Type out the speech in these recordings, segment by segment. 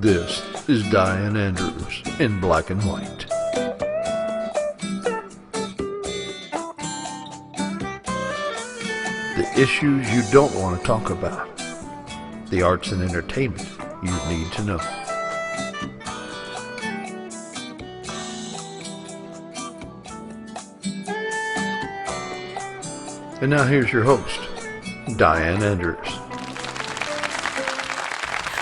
This is Dianne Andrews in Black and White. The issues you don't want to talk about. The arts and entertainment you need to know. And now here's your host, Dianne Andrews.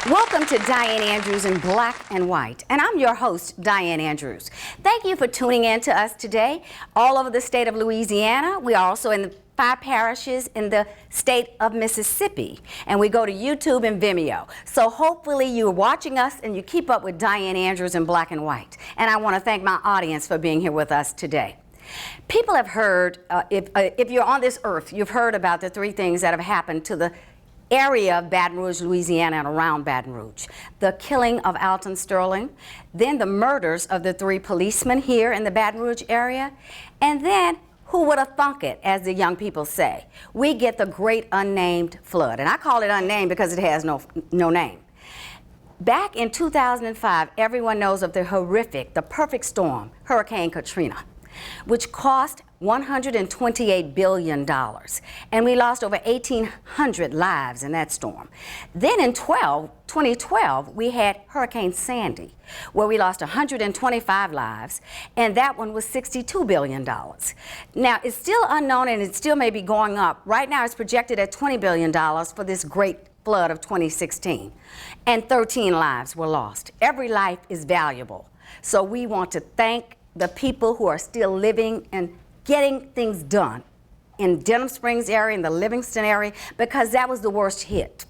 Welcome to Dianne Andrews in Black and White, and I'm your host, Dianne Andrews. Thank you for tuning in to us today. All over the state of Louisiana, we are also in the 5 parishes in the state of Mississippi, and we go to YouTube and Vimeo. So hopefully you're watching us and you keep up with Dianne Andrews in Black and White. And I want to thank my audience for being here with us today. People have heard, if you're on this earth, you've heard about the 3 things that have happened to the area of Baton Rouge, Louisiana, and around Baton Rouge. The killing of Alton Sterling, then the murders of the 3 policemen here in the Baton Rouge area, and then, who would have thunk it, as the young people say, we get the great unnamed flood. And I call it unnamed because it has no name. Back in 2005, everyone knows of the horrific, the perfect storm, Hurricane Katrina, which cost $128 billion. And we lost over 1,800 lives in that storm. Then in 2012, we had Hurricane Sandy, where we lost 125 lives, and that one was $62 billion. Now, it's still unknown, and it still may be going up. Right now, it's projected at $20 billion for this great flood of 2016, and 13 lives were lost. Every life is valuable. So we want to thank the people who are still living and getting things done in Denham Springs area, in the Livingston area, because that was the worst hit.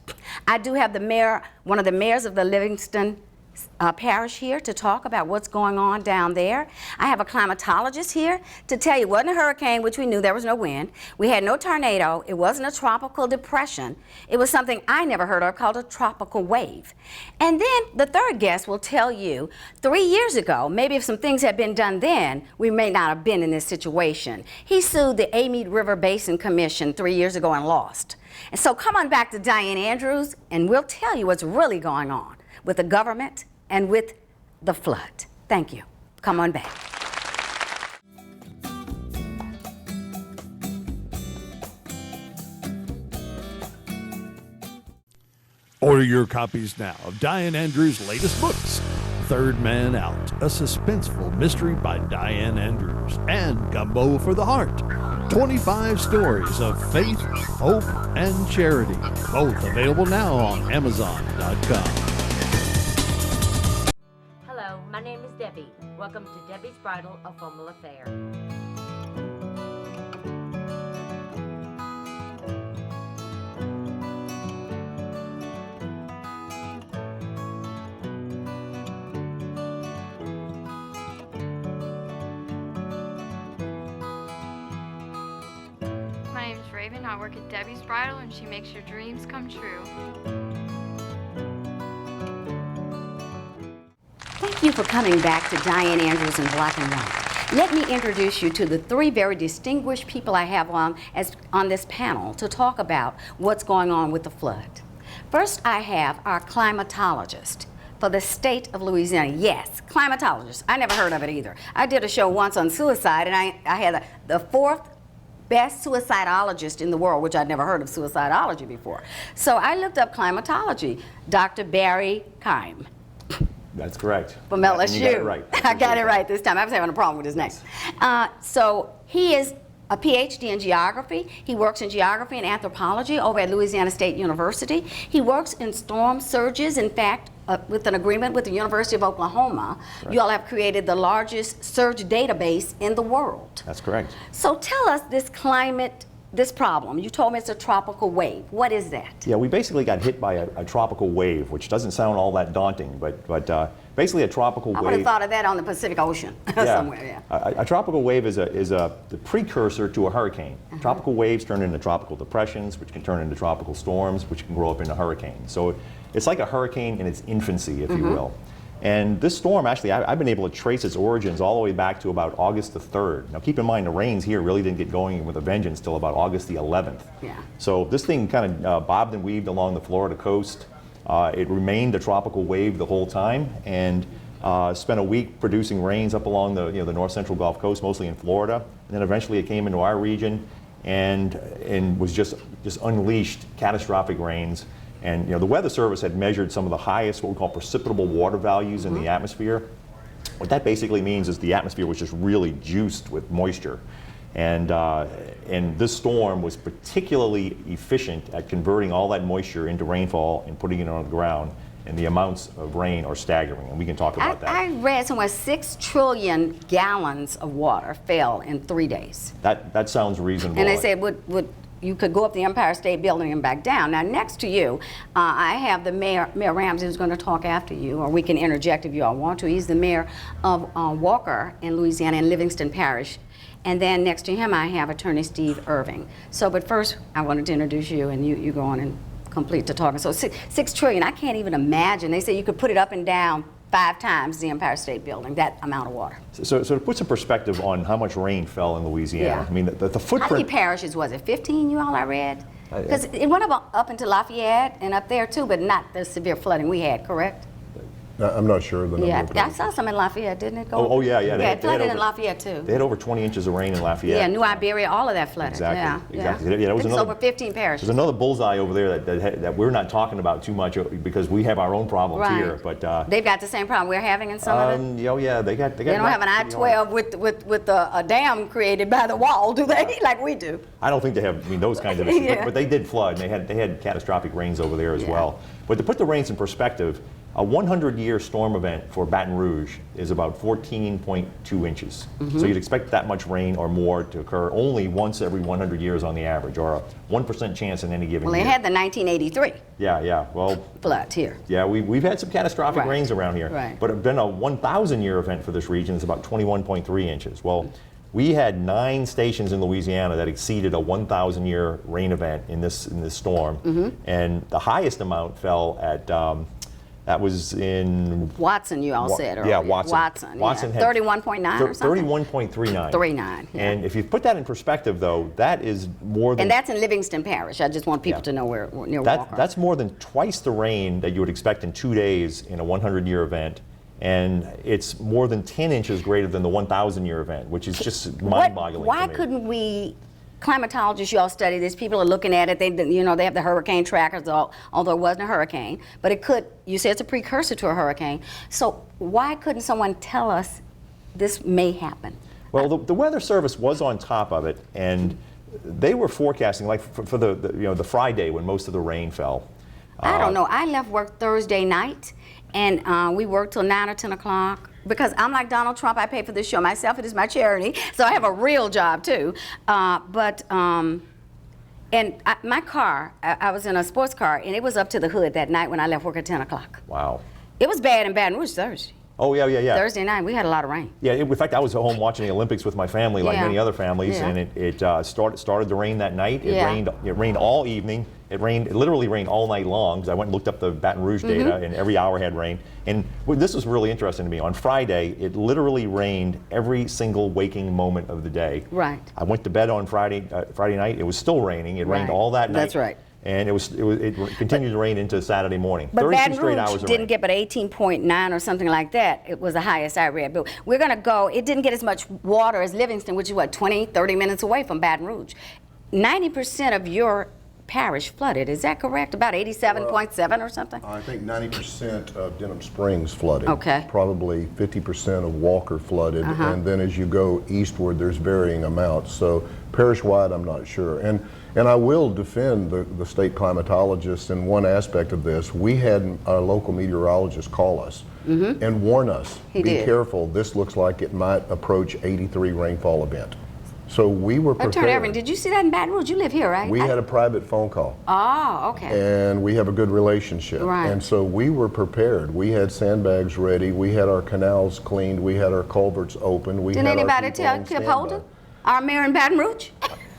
I do have the mayor, one of the mayors of the Livingston parish here to talk about what's going on down there. I have a climatologist here to tell you it wasn't a hurricane, which we knew there was no wind. We had no tornado. It wasn't a tropical depression. It was something I never heard of called a tropical wave. And then the third guest will tell you 3 years ago, maybe if some things had been done then, we may not have been in this situation. He sued the Amite River Basin Commission 3 years ago and lost. And so come on back to Dianne Andrews and we'll tell you what's really going on with the government and with the flood. Thank you. Come on back. Order your copies now of Dianne Andrews' latest books, Third Man Out, a suspenseful mystery by Dianne Andrews, and Gumbo for the Heart, 25 stories of faith, hope, and charity, both available now on Amazon.com. My name is Debbie. Welcome to Debbie's Bridal, a Formal Affair. My name is Raven. I work at Debbie's Bridal and she makes your dreams come true. Thank you for coming back to Dianne Andrews in Black and White. Let me introduce you to the 3 very distinguished people I have on this panel to talk about what's going on with the flood. First, I have our climatologist for the state of Louisiana. Yes, climatologist. I never heard of it either. I did a show once on suicide, and I had the 4th best suicidologist in the world, which I'd never heard of suicidology before. So I looked up climatology, Dr. Barry Keim. That's correct. From LSU. And you got it right. I got it right this time. I was having a problem with his name. So he is a PhD in geography. He works in geography and anthropology over at Louisiana State University. He works in storm surges. In fact, with an agreement with the University of Oklahoma, you all have created the largest surge database in the world. That's correct. So tell us this problem. You told me it's a tropical wave. What is that? Yeah, we basically got hit by a tropical wave, which doesn't sound all that daunting, but basically a tropical wave. I would have thought of that on the Pacific Ocean somewhere. Yeah. A tropical wave is the precursor to a hurricane. Tropical waves turn into tropical depressions, which can turn into tropical storms, which can grow up into hurricanes. So it's like a hurricane in its infancy, if you will. And this storm, actually, I've been able to trace its origins all the way back to about August the 3rd. Now, keep in mind, the rains here really didn't get going with a vengeance till about August the 11th. Yeah. So this thing kind of bobbed and weaved along the Florida coast, It remained a tropical wave the whole time, and spent a week producing rains up along the the north central Gulf Coast, mostly in Florida. And then eventually it came into our region, and was just unleashed catastrophic rains. And the Weather Service had measured some of the highest, what we call precipitable water values in the atmosphere. What that basically means is the atmosphere was just really juiced with moisture. And this storm was particularly efficient at converting all that moisture into rainfall and putting it on the ground. And the amounts of rain are staggering, and we can talk about that. I read somewhere 6 trillion gallons of water fell in 3 days. That sounds reasonable. And they said you could go up the Empire State Building and back down. Now, next to you, I have the Mayor Ramsey, who's going to talk after you, or we can interject if you all want to. He's the mayor of Walker in Louisiana, in Livingston Parish. And then next to him, I have Attorney Steve Irving. So, but first, I wanted to introduce you, and you go on and complete the talking. So 6 trillion, I can't even imagine. They say you could put it up and down 5 times the Empire State Building, that amount of water. So to put some perspective on how much rain fell in Louisiana, Yeah. I mean, the footprint... How many parishes was it? 15, you all, I read? Because it went up into Lafayette and up there too, but not the severe flooding we had, correct? I'm not sure the number. Yeah, of I saw some in Lafayette, didn't it? Oh, yeah. Yeah, it flooded in Lafayette too. They had over 20 inches of rain in Lafayette. Yeah, New Iberia, all of that flooded. Exactly, Yeah, exactly. Yeah, that was it's another, over 15 parishes. There's another bullseye over there that we're not talking about too much because we have our own problems Right. here. But they've got the same problem we're having in some of it. oh yeah, they don't have an I-12 with a dam created by the wall, do they? Like we do. I don't think they have those kinds of issues, Yeah. but they did flood, and they had catastrophic rains over there as Yeah. well. But to put the rains in perspective, a 100-year storm event for Baton Rouge is about 14.2 inches. So you'd expect that much rain or more to occur only once every 100 years on the average, or a 1% chance in any given Well, year. they had the 1983 Yeah. Well, flood here. yeah, we've had some catastrophic Right. rains around here. Right. But then a 1,000-year event for this region is about 21.3 inches. Well, we had 9 stations in Louisiana that exceeded a 1,000-year rain event in this storm, and the highest amount fell at that was in Watson, you all said earlier. Yeah, Watson. Watson, had 31.9 or something? 31.39. 39, yeah. And if you put that in perspective, though, that is more than... And that's in Livingston Parish. I just want people to know where near Walker. That's more than twice the rain that you would expect in 2 days in a 100-year event. And it's more than 10 inches greater than the 1,000-year event, which is just mind-boggling. Why to me. couldn't we, climatologists, you all study this, people are looking at it, they have the hurricane trackers, although it wasn't a hurricane, but it could, you say it's a precursor to a hurricane. So why couldn't someone tell us this may happen? Well, the Weather Service was on top of it, and they were forecasting, like for the Friday when most of the rain fell. I don't know. I left work Thursday night, and we worked till 9 or 10 o'clock. Because I'm like Donald Trump, I pay for this show myself. It is my charity, so I have a real job too. My car, I was in a sports car, and it was up to the hood that night when I left work at 10 o'clock. Wow. It was bad in Baton Rouge Thursday. Oh, yeah. Thursday night, we had a lot of rain. Yeah, in fact, I was at home watching the Olympics with my family, like Yeah. many other families, Yeah. and it started to rain that night. It Yeah. rained all evening. It literally rained all night long, because I went and looked up the Baton Rouge data, and every hour had rain. And this was really interesting to me. On Friday, it literally rained every single waking moment of the day. Right. I went to bed on Friday night. It was still raining. It rained Right. all that night. That's right. And it continued to rain into Saturday morning. But 32 Baton straight hours Rouge of didn't rain. get but 18.9 or something like that. It was the highest I read. But we're going to go, it didn't get as much water as Livingston, which is what, 20, 30 minutes away from Baton Rouge. 90% of your parish flooded, is that correct? About 87.7 or something? I think 90% of Denham Springs flooded. Okay. Probably 50% of Walker flooded. And then as you go eastward, there's varying amounts. So parish-wide, I'm not sure. And I will defend the state climatologists in one aspect of this. We had our local meteorologist call us and warn us, He be did. careful, this looks like it might approach 83 rainfall event. So we were prepared. Attorney Irving, did you see that in Baton Rouge? You live here, right? We had a private phone call. Oh, okay. And we have a good relationship. Right. And so we were prepared. We had sandbags ready. We had our canals cleaned. We had our culverts open. Didn't had our anybody people tell on Kip standby. Holden, our mayor in Baton Rouge?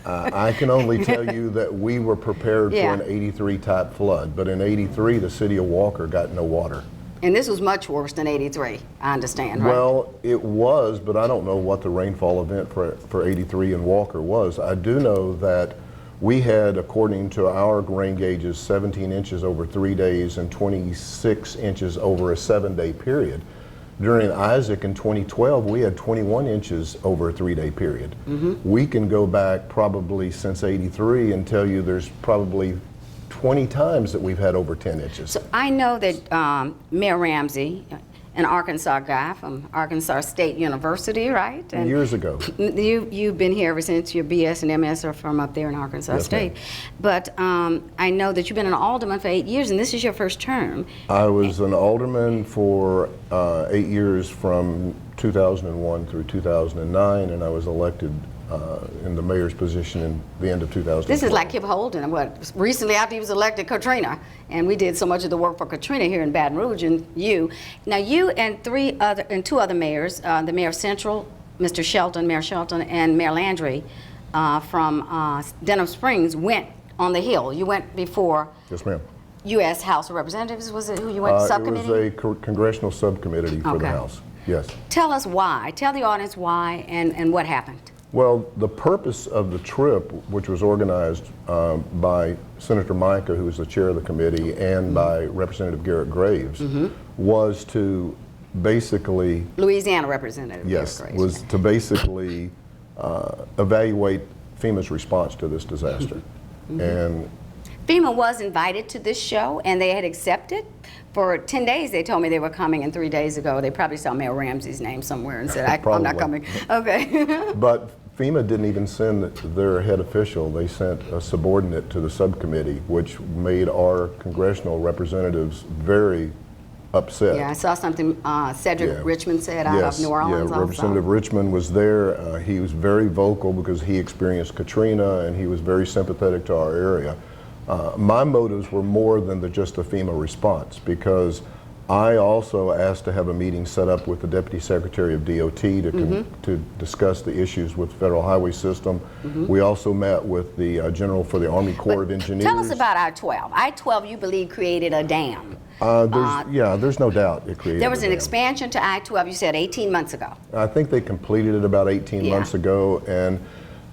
I can only tell you that we were prepared Yeah. for an 83 type flood. But in 83, the city of Walker got no water. And this was much worse than 83, I understand, right? Well, it was, but I don't know what the rainfall event for 83 in Walker was. I do know that we had, according to our rain gauges, 17 inches over 3 days and 26 inches over a 7-day period. During Isaac in 2012, we had 21 inches over a 3-day period. We can go back probably since '83 and tell you there's probably 20 times that we've had over 10 inches. So I know that Mayor Ramsey, an Arkansas guy from Arkansas State University, right? And years ago. You've been here ever since. Your BS and MS are from up there in Arkansas Yes, State. ma'am. But I know that you've been an alderman for 8 years, and this is your first term. I was an alderman for 8 years from 2001 through 2009, and I was elected in the mayor's position in the end of 2012. This is like Kip Holden, recently after he was elected Katrina, and we did so much of the work for Katrina here in Baton Rouge, and you and two other mayors, the mayor of Central, Mayor Shelton, and Mayor Landry from Denham Springs went on the Hill. You went before. Yes, ma'am. U.S. House of Representatives, was it who you went subcommittee? It was a congressional subcommittee for the House, yes. Tell us why. Tell the audience why and what happened. Well, the purpose of the trip, which was organized by Senator Micah, who was the chair of the committee, and by Representative Garrett Graves, was to basically... Louisiana Representative Yes, Garrett Graves. was to basically evaluate FEMA's response to this disaster. And FEMA was invited to this show, and they had accepted. For 10 days, they told me they were coming, and 3 days ago, they probably saw Mayor Ramsey's name somewhere and said, I'm not coming. Okay. But FEMA didn't even send their head official. They sent a subordinate to the subcommittee, which made our congressional representatives very upset. Yeah, I saw something Cedric Richmond said out of New Orleans. Yeah, Representative Richmond was there. He was very vocal because he experienced Katrina, and he was very sympathetic to our area. My motives were more than just a FEMA response, because I also asked to have a meeting set up with the Deputy Secretary of DOT to discuss the issues with the Federal Highway System. We also met with the General for the Army Corps of Engineers. Tell us about I-12. I-12, you believe, created a dam. There's no doubt it created There was a an dam. expansion to I-12, you said 18 months ago. I think they completed it about 18 months ago, and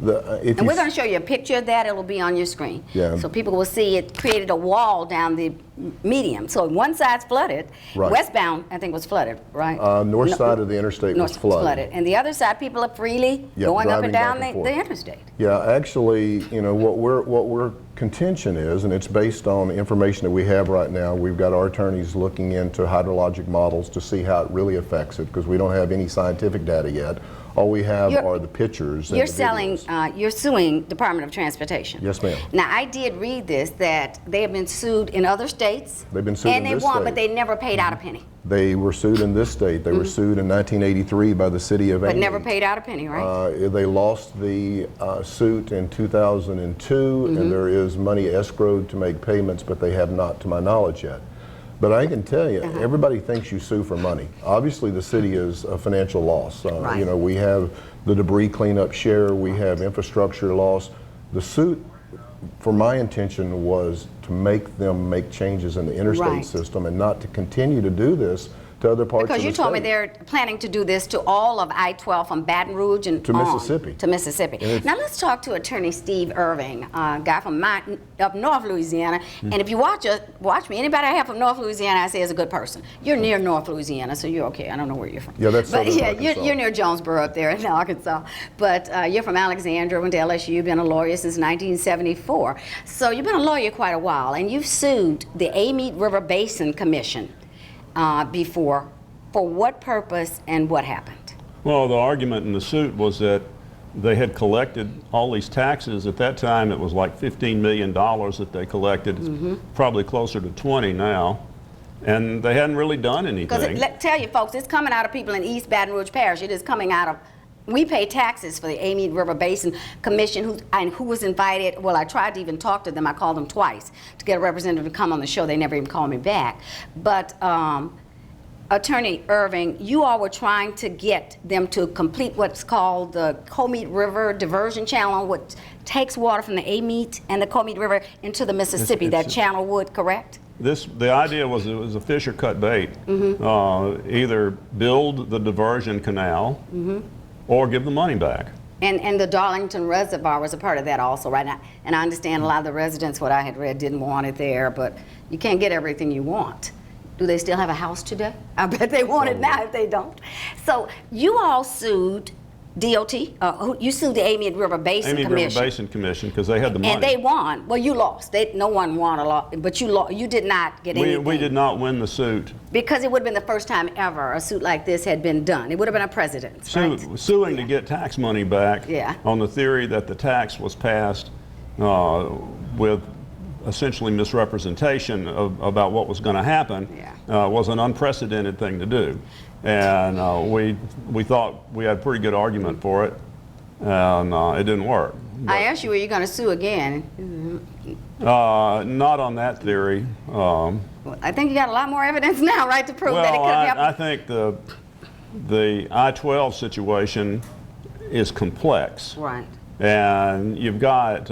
we're going to show you a picture of that. It'll be on your screen. Yeah. So people will see it created a wall down the medium. So one side's flooded. Right. Westbound, I think, was flooded, right? North side of the interstate was flooded. And the other side, people are freely going up and down the interstate. Yeah, actually, what we're contention is, and it's based on information that we have right now. We've got our attorneys looking into hydrologic models to see how it really affects it, because we don't have any scientific data yet. All we have are the pictures. You're suing Department of Transportation. Yes, ma'am. Now, I did read this, that they have been sued in other states. They've been sued in this And they won, state. but they never paid out a penny. They were sued in this state. They were sued in 1983 by the city of Amy. But never paid out a penny, right? They lost the suit in 2002, and there is money escrowed to make payments, but they have not, to my knowledge, yet. But I can tell you, everybody thinks you sue for money. Obviously, the city is a financial loss. Right. We have the debris cleanup share, we have infrastructure loss. The suit, for my intention, was to make them make changes in the interstate system and not to continue to do this to other parts of the state. Because you told me they're planning to do this to all of I-12 from Baton Rouge and to Mississippi. To Mississippi. Now let's talk to Attorney Steve Irving, a guy from up North Louisiana. And if you watch me, anybody I have from North Louisiana, I say is a good person. You're near North Louisiana, so you're okay. I don't know where you're from. Yeah, that's but southern Arkansas. You're near Jonesboro up there in Arkansas. But you're from Alexandria, went to LSU, you've been a lawyer since 1974. So you've been a lawyer quite a while, and you've sued the Amite River Basin Commission before. For what purpose and what happened? Well, the argument in the suit was that they had collected all these taxes. At that time, it was like $15 million that they collected. It's probably closer to 20 now. And they hadn't really done anything. Because tell you folks, it's coming out of people in East Baton Rouge Parish. It is coming out of, we pay taxes for the Amite River Basin Commission, who was invited. Well, I tried to even talk to them. I called them twice to get a representative to come on the show. They never even called me back. But Attorney Irving, you all were trying to get them to complete what's called the Comite River Diversion Channel, which takes water from the Amite and the Comite River into the Mississippi. That channel would, correct? The idea was it was a fish or cut bait. Either build the diversion canal or give the money back. And the Darlington Reservoir was a part of that also, right? And I understand a lot of the residents, what I had read, didn't want it there, but you can't get everything you want. Do they still have a house today? I bet they want it now if they don't. So you all sued DOT, you sued the Amy River Basin Commission. Amy River Basin Commission, because they had the money. And they won. Well, you lost. No one won a lot, but you did not get anything. We did not win the suit. Because it would have been the first time ever a suit like this had been done. It would have been a precedent, right? Suing to get tax money back on the theory that the tax was passed with essentially misrepresentation about what was going to happen was an unprecedented thing to do. And we thought we had a pretty good argument for it, and it didn't work. But, I asked you, were you going to sue again? not on that theory. I think you got a lot more evidence now, right, to prove that it could have happened? I think the I-12 situation is complex. Right. And you've got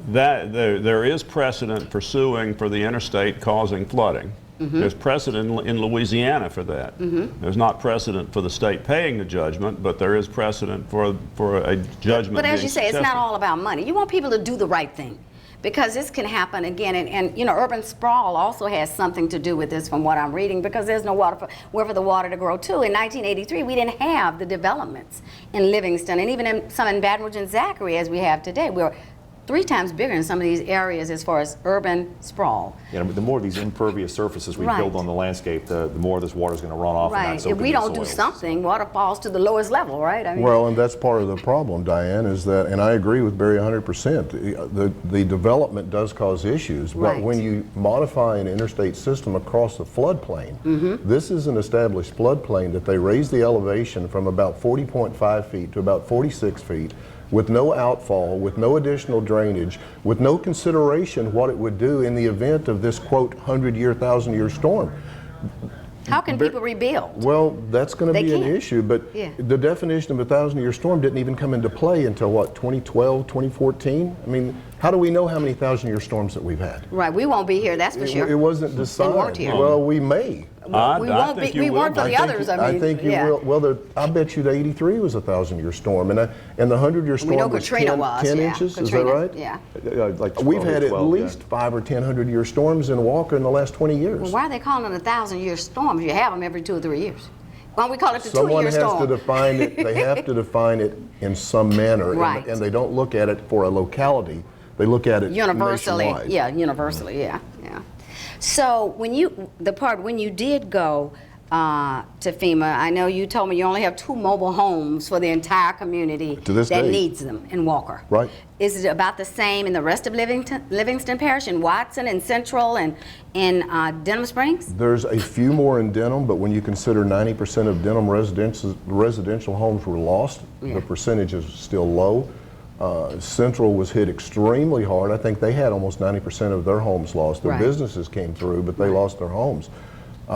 there is precedent for suing for the interstate causing flooding. There's precedent in Louisiana for that. There's not precedent for the state paying the judgment, but there is precedent for a judgment. But as you say, successful. it's not all about money. You want people to do the right thing, because this can happen again. And you know, urban sprawl also has something to do with this, from what I'm reading, because there's no where for the water to grow to. In 1983, we didn't have the developments in Livingston, and even some in Baton Rouge and Zachary as we have today. We're 3 times bigger in some of these areas as far as urban sprawl. Yeah, the more of these impervious surfaces we build on the landscape, the more this water is going to run off. And not soak If we into don't do soils. something, water falls to the lowest level, right? I mean, Well, and that's part of the problem, Diane, is that, and I agree with Barry 100%, the development does cause issues, but when you modify an interstate system across the floodplain, this is an established floodplain that they raised the elevation from about 40.5 feet to about 46 feet, with no outfall, with no additional drainage, with no consideration what it would do in the event of this, quote, 100-year, 1,000-year storm. how can people rebuild? Well, that's going to They be an can't. issue, but the definition of a 1,000-year storm didn't even come into play until, what, 2012, 2014? I mean, how do we know how many 1,000-year storms that we've had? Right, we won't be here, that's for sure. It wasn't weren't decided. here. Well, we may. We won't be. We weren't for the others. I think you will. Well, I bet you the 83 was a 1,000-year storm, and the 100-year storm We know was Katrina 10 was, inches. Katrina, Is that right? Yeah. Like We've 12 had or at 12, least 5 or 10 100-year storms in Walker in the last 20 years. Well, why are they calling it a 1,000-year storm if you have them every 2 or 3 years? Why don't we call it the Someone 2-year has storm? to define it. They have to define it in some manner, Right. and they don't look at it for a locality. They look at it Universally, nationwide. yeah, universally, yeah. So when you did go to FEMA, I know you told me you only have 2 mobile homes for the entire community To this that day. needs them in Walker. Right. Is it about the same in the rest of Livingston Parish, in Watson, and Central, and in Denham Springs? There's a few more in Denham, but when you consider 90% of Denham residential homes were lost, the percentage is still low. Central was hit extremely hard. I think they had almost 90% of their homes lost. Their businesses came through, but they lost their homes.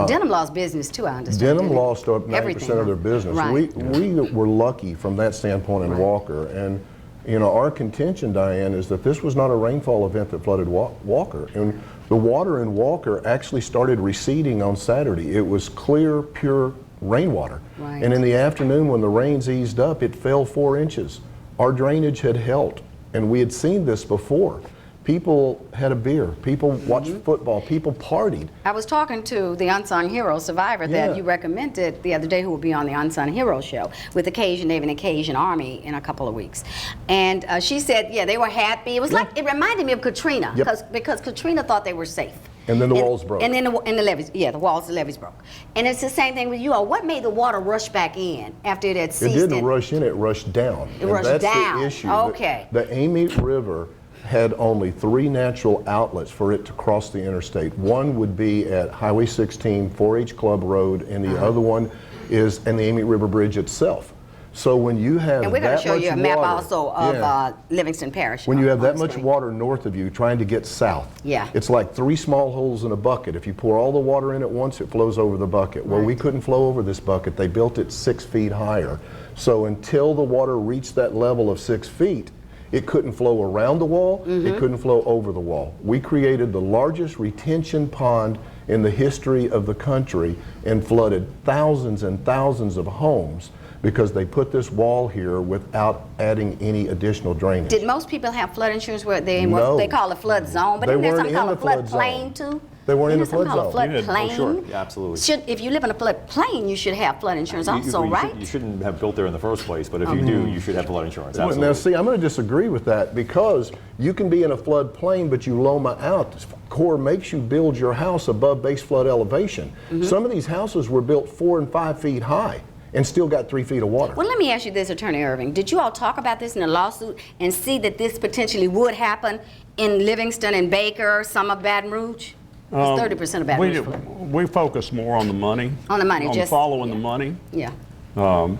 Denham lost business too, I understand. Denham lost up 90% Everything, of their business. right. We were lucky from that standpoint in Walker, and you know, our contention, Diane, is that this was not a rainfall event that flooded Walker. And the water in Walker actually started receding on Saturday. It was clear, pure rainwater. Right. And in the afternoon, when the rains eased up, it fell 4 inches. Our drainage had held, and we had seen this before. People had a beer, people watched football, people partied. I was talking to the Unsung Hero survivor that you recommended the other day, who will be on the Unsung Hero show with the Cajun Navy and the Cajun Army in a couple of weeks. And she said, yeah, they were happy. It was like, it reminded me of Katrina, because Katrina thought they were safe. And then the walls broke. And then the levees, the walls, the levees broke. And it's the same thing with you all. What made the water rush back in after it had ceased? It didn't rush in, it rushed down. It rushed that's down. The issue. Okay. The Amy River had only 3 natural outlets for it to cross the interstate. One would be at Highway 16, 4-H Club Road, and the other one is in the Amy River Bridge itself. So when you have and we're going to show you a map water, also of Livingston Parish. when you have on that the much screen. water north of you trying to get south, Yeah. it's like 3 small holes in a bucket. If you pour all the water in at once, it flows over the bucket. Well, we couldn't flow over this bucket. They built it 6 feet higher. So until the water reached that level of 6 feet, it couldn't flow around the wall, it couldn't flow over the wall. We created the largest retention pond in the history of the country and flooded thousands and thousands of homes. because they put this wall here without adding any additional drainage. Did most people have flood insurance where they in what No. they call a flood zone? But They isn't there weren't something in called a the flood floodplain zone. too? They weren't in the Isn't there flood something called a zone. floodplain? Oh, sure. Yeah, absolutely. If you live in a floodplain, you should have flood insurance also, right? You shouldn't have built there in the first place, but if you do, you should have flood insurance. Well, Absolutely. now, see, I'm going to disagree with that because you can be in a floodplain, but you Loma out. Corps makes you build your house above base flood elevation. Some of these houses were built 4 and 5 feet high and still got 3 feet of water. Well, let me ask you this, Attorney Irving. Did you all talk about this in a lawsuit and see that this potentially would happen in Livingston and Baker, some of Baton Rouge? It's 30% of Baton Rouge flood. We focus more on the money. On the money, on just following yeah. the money. Yeah.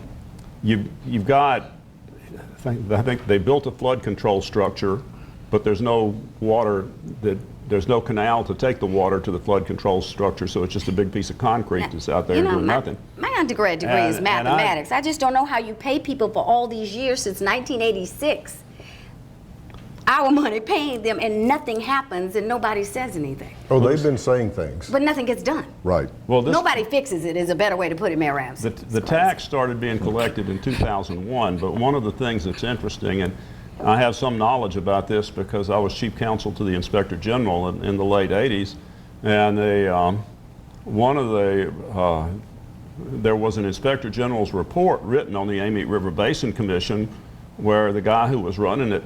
You've got, I think they built a flood control structure, but there's no water, there's no canal to take the water to the flood control structure, so it's just a big piece of concrete that's out there doing nothing. My undergrad degree is mathematics. I just don't know how you pay people for all these years since 1986. Our money paying them and nothing happens and nobody says anything. Oh, they've been saying things. But nothing gets done. Right. Well, Nobody fixes it is a better way to put it, Mayor Ramsey. The tax started being collected in 2001, but one of the things that's interesting, and I have some knowledge about this because I was chief counsel to the Inspector General in the late 80s, and there was an Inspector General's report written on the Amite River Basin Commission where the guy who was running it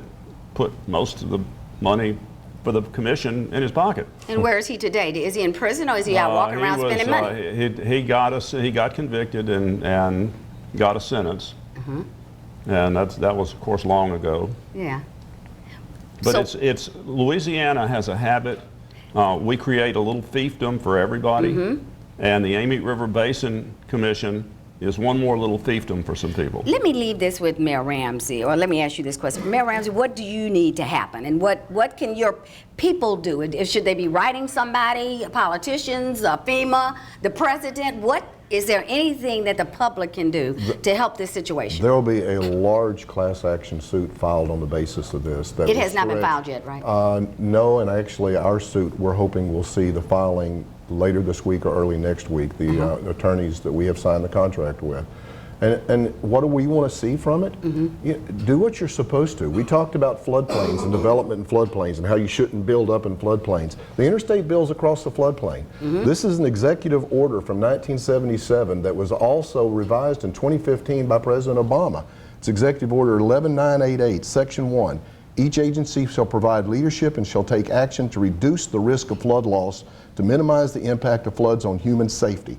put most of the money for the commission in his pocket. And where is he today? Is he in prison or is he out walking around spending money? He got convicted and got a sentence, and that was of course long ago. Yeah. But So- it's Louisiana has a habit. We create a little fiefdom for everybody, and the Amite River Basin Commission is one more little fiefdom for some people. Let me leave this with Mayor Ramsey, or let me ask you this question. Mayor Ramsey, what do you need to happen, and what can your people do? Should they be writing somebody, politicians, FEMA, the president? Is there anything that the public can do to help this situation? There will be a large class action suit filed on the basis of this. It has not been filed yet, right? No, and actually our suit, we're hoping we'll see the filing later this week or early next week, the attorneys that we have signed the contract with. And what do we want to see from it? Do what you're supposed to. We talked about floodplains and development in floodplains and how you shouldn't build up in floodplains. The interstate builds across the floodplain. This is an executive order from 1977 that was also revised in 2015 by President Obama. It's Executive Order 11988, Section 1. Each agency shall provide leadership and shall take action to reduce the risk of flood loss to minimize the impact of floods on human safety.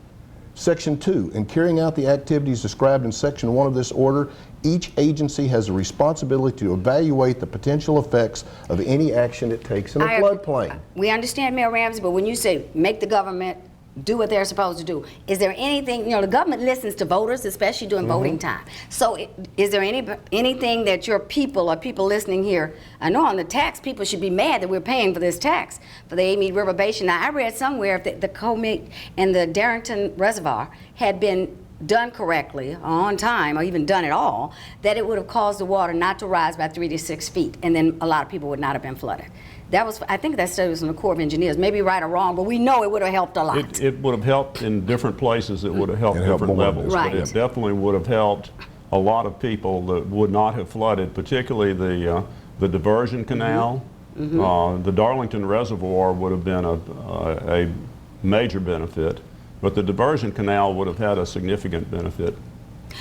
Section 2, in carrying out the activities described in Section 1 of this order, each agency has a responsibility to evaluate the potential effects of any action it takes in a floodplain. We understand, Mayor Ramsey, but when you say make the government do what they're supposed to do, is there anything, the government listens to voters, especially during voting time. So is there anything that your people or people listening here, I know on the tax, people should be mad that we're paying for this tax for the Amite River Basin. Now, I read somewhere if the Comet and the Darrington Reservoir had been done correctly, on time, or even done at all, that it would have caused the water not to rise by 3 to 6 feet, and then a lot of people would not have been flooded. I think that study was from the Corps of Engineers, maybe right or wrong, but we know it would have helped a lot. It would have helped in different places. It would have helped different levels. Right. But it definitely would have helped a lot of people that would not have flooded, particularly the diversion canal. The Darlington Reservoir would have been a major benefit, but the diversion canal would have had a significant benefit.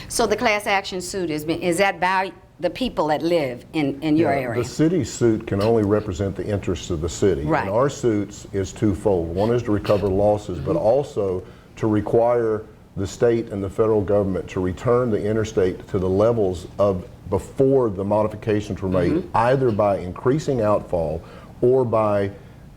So the class action suit is that by the people that live in your area? The city's suit can only represent the interests of the city. Right. And our suits is twofold. One is to recover losses, but also to require the state and the federal government to return the interstate to the levels of before the modifications were made, either by increasing outfall or by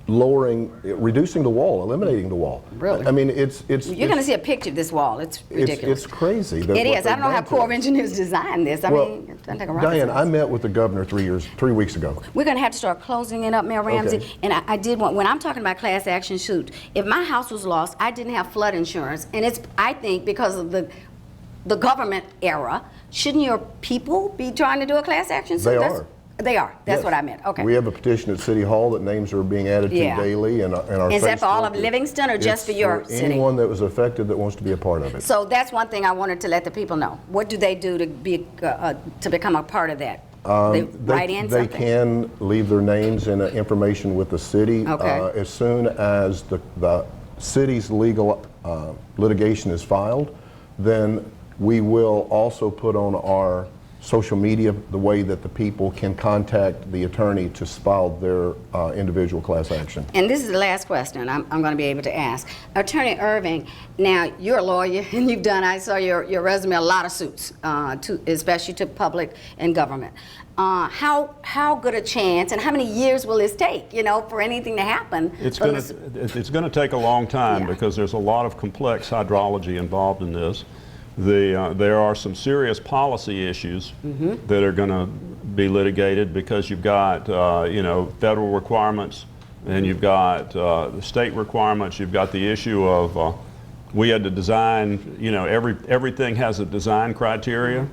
reducing the wall, eliminating the wall. Really? I mean, You're going to see a picture of this wall. It's ridiculous. It's crazy. It is. I don't know how Corps of Engineers designed this. I mean, it's going to take a rocket Dianne, science. I met with the governor 3 weeks ago. We're going to have to start closing it up, Mayor Ramsey. Okay. And I did want, when I'm talking about class action suit, if my house was lost, I didn't have flood insurance, and it's, I think, because of the government era, shouldn't your people be trying to do a class action suit? They are. They are. That's Yes. what I meant. Okay. We have a petition at City Hall that names are being added Yeah. to daily, and our Is that for all of Facebook. Livingston or just for It's your city? anyone that was affected that wants to be a part of it. So that's one thing I wanted to let the people know. What do they do to become a part of that? They write in They something? can leave their names and information with the city. Okay. As soon as the city's legal litigation is filed, then we will also put on our social media the way that the people can contact the attorney to file their individual class action. And this is the last question I'm going to be able to ask. Attorney Irving, now you're a lawyer and you've done, I saw your resume, a lot of suits, especially to public and government. How good a chance and how many years will this take, for anything to happen? It's going to take a long time Yeah. because there's a lot of complex hydrology involved in this. There are some serious policy issues that are going to be litigated because you've got federal requirements and you've got the state requirements. You've got the issue of we had to design. Everything has a design criteria.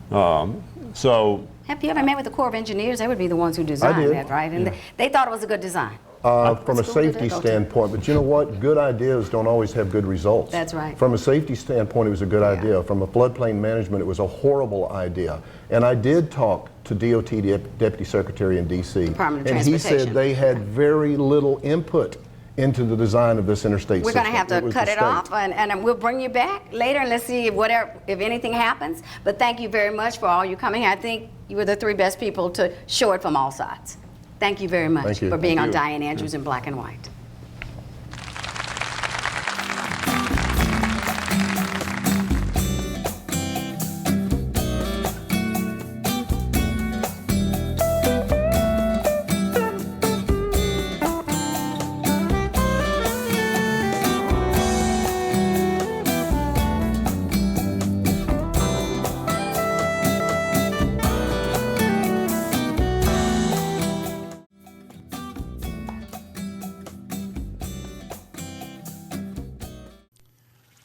So. Have you ever met with the Corps of Engineers? They would be the ones who designed did. that, right? And they thought it was a good design. From a school did safety they go to? standpoint, but you know what? Good ideas don't always have good results. That's right. From a safety standpoint, it was a good idea. From a floodplain management, it was a horrible idea. And I did talk to DOT Deputy Secretary in D.C. Department of and he Transportation. said they had very little input into the design of this interstate We're system. going to have to was cut the it state. off, and we'll bring you back later and let's see if anything happens. But thank you very much for all you coming. I think you were the three best people to show it from all sides. Thank you very much Thank you. for being Thank on you. Dianne Andrews in Black and White.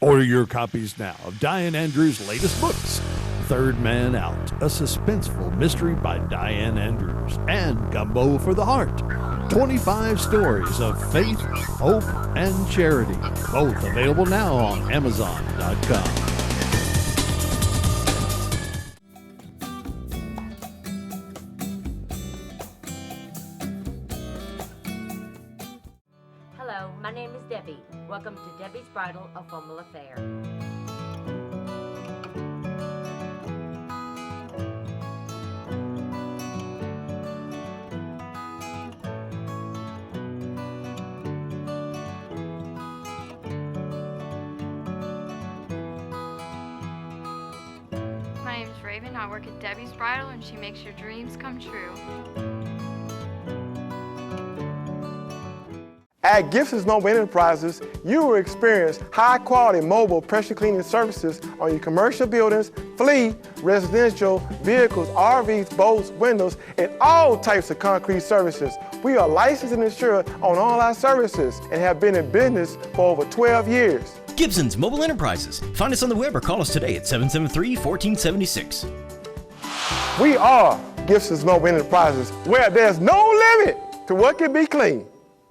Order your copies now of Dianne Andrews' latest books, Third Man Out, a suspenseful mystery by Dianne Andrews, and Gumbo for the Heart, 25 stories of faith, hope, and charity, both available now on Amazon.com. Hello, my name is Debbie. Welcome to Debbie's Bridal, a Formal Affair. My name is Raven. I work at Debbie's Bridal and she makes your dreams come true. At Gibson's Mobile Enterprises, you will experience high-quality mobile pressure cleaning services on your commercial buildings, fleet, residential, vehicles, RVs, boats, windows, and all types of concrete services. We are licensed and insured on all our services and have been in business for over 12 years. Gibson's Mobile Enterprises. Find us on the web or call us today at 773-1476. We are Gibson's Mobile Enterprises, where there's no limit to what can be clean.